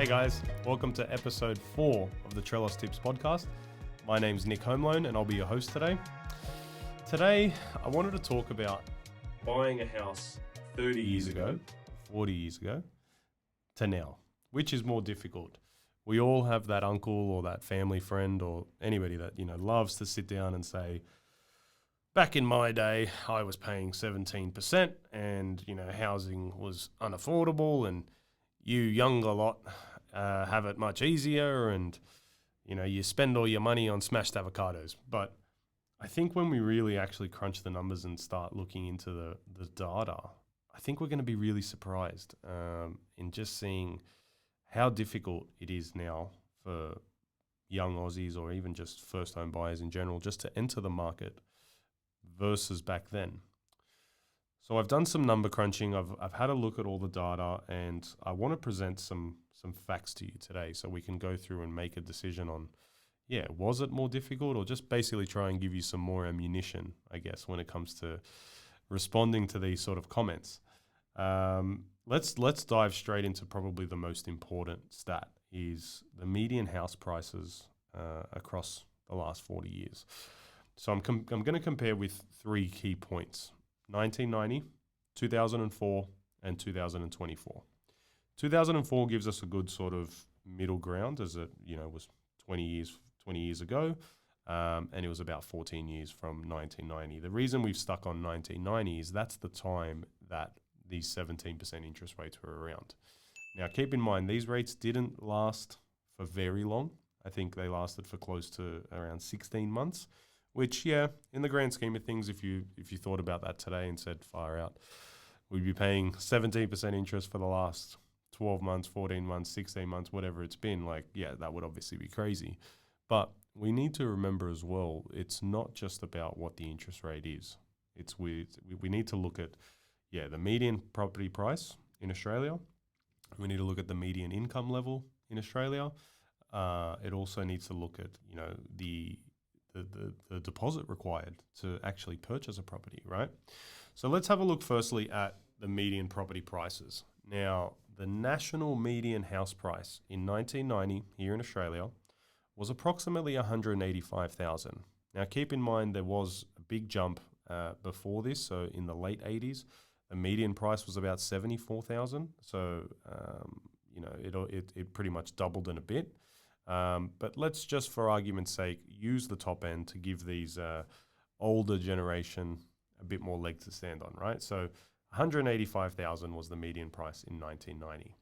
Hey guys, welcome to episode 4 of the Trelos Tips podcast. My name's Nick Homeloan and I'll be your host today. Today, I wanted to talk about buying a house 30 years ago, 40 years ago, to now. Which is more difficult? We all have that uncle or that family friend or anybody that, loves to sit down and say, back in my day, I was paying 17% and, housing was unaffordable and you younger lot have it much easier and, you spend all your money on smashed avocados. But I think when we really actually crunch the numbers and start looking into the data, I think we're going to be really surprised in just seeing how difficult it is now for young Aussies or even just first home buyers in general just to enter the market versus back then. So I've done some number crunching. I've had a look at all the data and I want to present some facts to you today so we can go through and make a decision on, was it more difficult or just basically try and give you some more ammunition, I guess, when it comes to responding to these sort of comments. Let's dive straight into probably the most important stat is the median house prices across the last 40 years. So I'm going to compare with 3 key points: 1990, 2004, and 2024. 2004 gives us a good sort of middle ground as it, was 20 years ago, and it was about 14 years from 1990. The reason we've stuck on 1990 is that's the time that these 17% interest rates were around. Now, keep in mind, these rates didn't last for very long. I think they lasted for close to around 16 months. Which, in the grand scheme of things, if you thought about that today and said, fire out, we'd be paying 17% interest for the last 12 months, 14 months, 16 months, whatever it's been, that would obviously be crazy. But we need to remember as well, it's not just about what the interest rate is. We need to look at, the median property price in Australia. We need to look at the median income level in Australia. It also needs to look at, the deposit required to actually purchase a property, right? So let's have a look firstly at the median property prices. Now, the national median house price in 1990 here in Australia was approximately $185,000. Now, keep in mind there was a big jump before this. So in the late 80s, the median price was about $74,000. So, it pretty much doubled in a bit. But let's just, for argument's sake, use the top end to give these older generation a bit more leg to stand on, right? So $185,000 was the median price in 1990.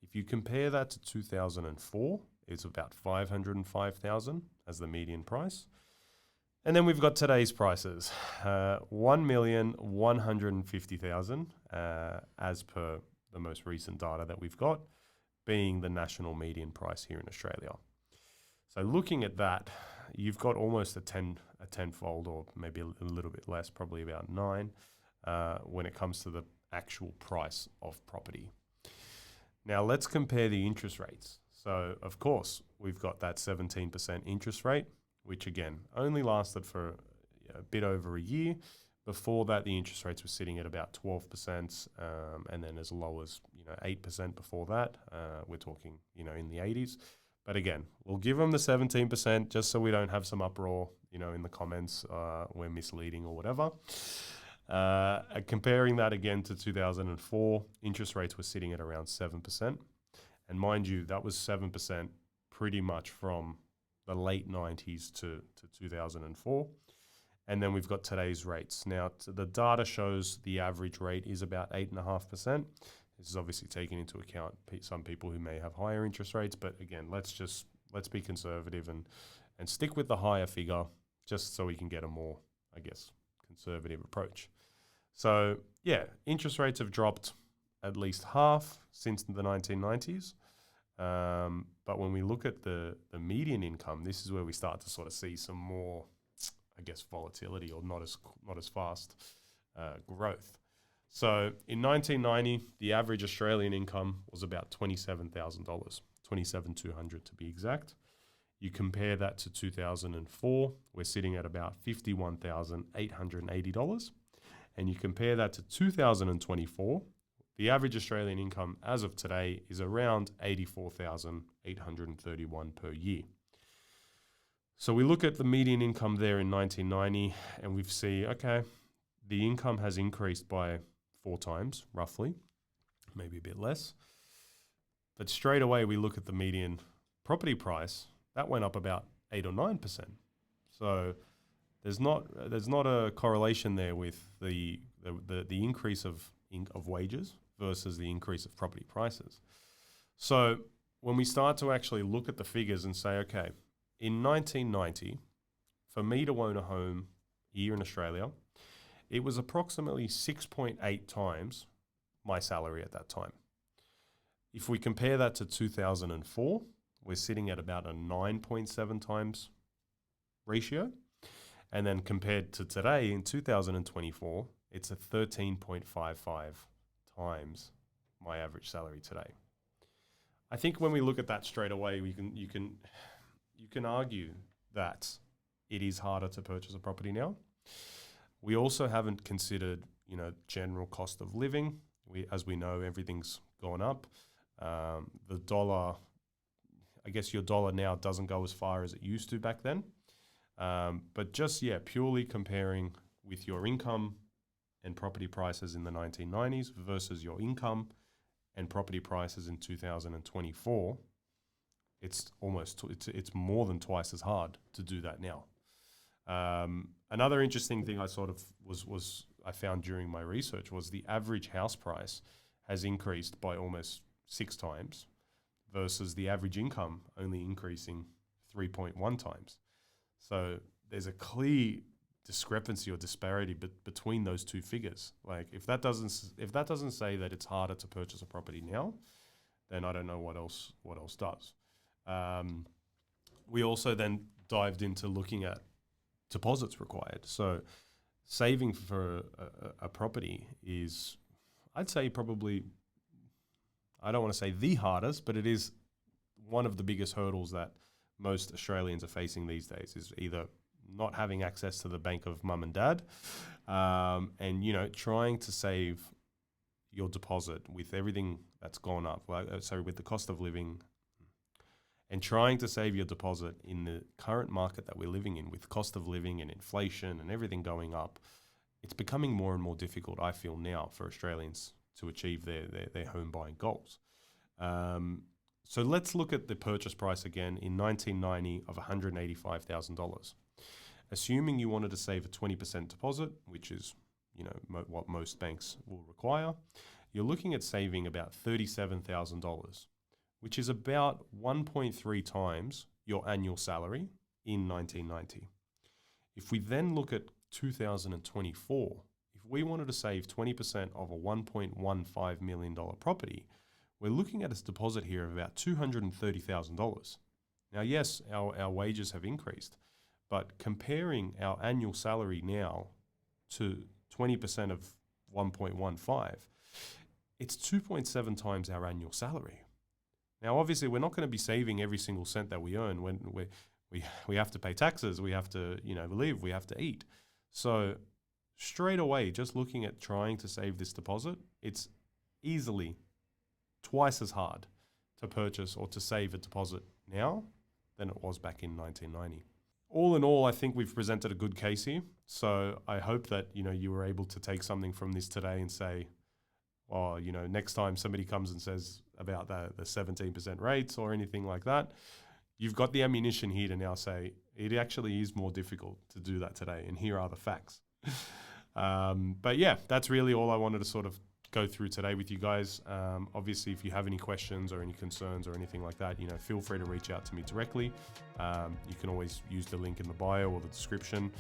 If you compare that to 2004, it's about $505,000 as the median price. And then we've got today's prices, $1,150,000 as per the most recent data that we've got, being the national median price here in Australia. So looking at that, you've got almost a tenfold or maybe a little bit less, probably about 9, when it comes to the actual price of property. Now let's compare the interest rates. So of course, we've got that 17% interest rate, which again, only lasted for a bit over a year. Before that, the interest rates were sitting at about 12%, and then as low as 8% before that. We're talking in the 80s. But again, we'll give them the 17% just so we don't have some uproar, in the comments, we're misleading or whatever. Comparing that again to 2004, interest rates were sitting at around 7%. And mind you, that was 7% pretty much from the late 90s to 2004. And then we've got today's rates. Now, the data shows the average rate is about 8.5%. This is obviously taking into account some people who may have higher interest rates. But again, let's be conservative and stick with the higher figure just so we can get a more, conservative approach. So, interest rates have dropped at least half since the 1990s. But when we look at the median income, this is where we start to sort of see some more, volatility or not as fast growth. So in 1990, the average Australian income was about $27,000, $27,200 to be exact. You compare that to 2004, we're sitting at about $51,880. And you compare that to 2024, the average Australian income as of today is around 84,831 per year. So we look at the median income there in 1990 and we see, okay, the income has increased by 4 times, roughly, maybe a bit less. But straight away, we look at the median property price, that went up about 8 or 9%. So there's not a correlation there with the increase of wages versus the increase of property prices. So when we start to actually look at the figures and say, okay, in 1990, for me to own a home here in Australia, it was approximately 6.8 times my salary at that time. If we compare that to 2004, we're sitting at about a 9.7 times ratio. And then compared to today in 2024, it's a 13.55 times my average salary today. I think when we look at that straight away, you can argue that it is harder to purchase a property now. We also haven't considered, general cost of living. As we know, everything's gone up. The dollar, I guess your dollar now doesn't go as far as it used to back then. But just, purely comparing with your income and property prices in the 1990s versus your income and property prices in 2024, it's more than twice as hard to do that now. Another interesting thing I I found during my research was the average house price has increased by almost 6 times versus the average income only increasing 3.1 times. So there's a clear discrepancy or disparity between those two figures. Like if that doesn't say that it's harder to purchase a property now, then I don't know what else does. We also then dived into looking at deposits required. So saving for a property is, I'd say probably, I don't want to say the hardest, but it is one of the biggest hurdles that most Australians are facing these days, is either not having access to the bank of mum and dad, and trying to save your deposit with everything that's gone up, with the cost of living, and trying to save your deposit in the current market that we're living in with cost of living and inflation and everything going up. It's becoming more and more difficult, I feel now, for Australians to achieve their home buying goals. So let's look at the purchase price again in 1990 of $185,000. Assuming you wanted to save a 20% deposit, which is what most banks will require, you're looking at saving about $37,000, which is about 1.3 times your annual salary in 1990. If we then look at 2024, if we wanted to save 20% of a $1.15 million property, we're looking at a deposit here of about $230,000. Now, yes, our wages have increased, but comparing our annual salary now to 20% of 1.15, it's 2.7 times our annual salary. Now, obviously, we're not going to be saving every single cent that we earn. When we have to pay taxes, we have to live, we have to eat. So straight away, just looking at trying to save this deposit, it's easily twice as hard to purchase or to save a deposit now than it was back in 1990. All in all, I think we've presented a good case here. So I hope that you were able to take something from this today and say, well, next time somebody comes and says about the 17% rates or anything like that, you've got the ammunition here to now say it actually is more difficult to do that today, and here are the facts. But yeah, that's really all I wanted to sort of go through today with you guys. Obviously, if you have any questions or any concerns or anything like that, feel free to reach out to me directly. You can always use the link in the bio or the description.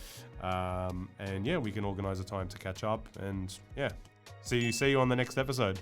And yeah, we can organize a time to catch up, and yeah, see you on the next episode.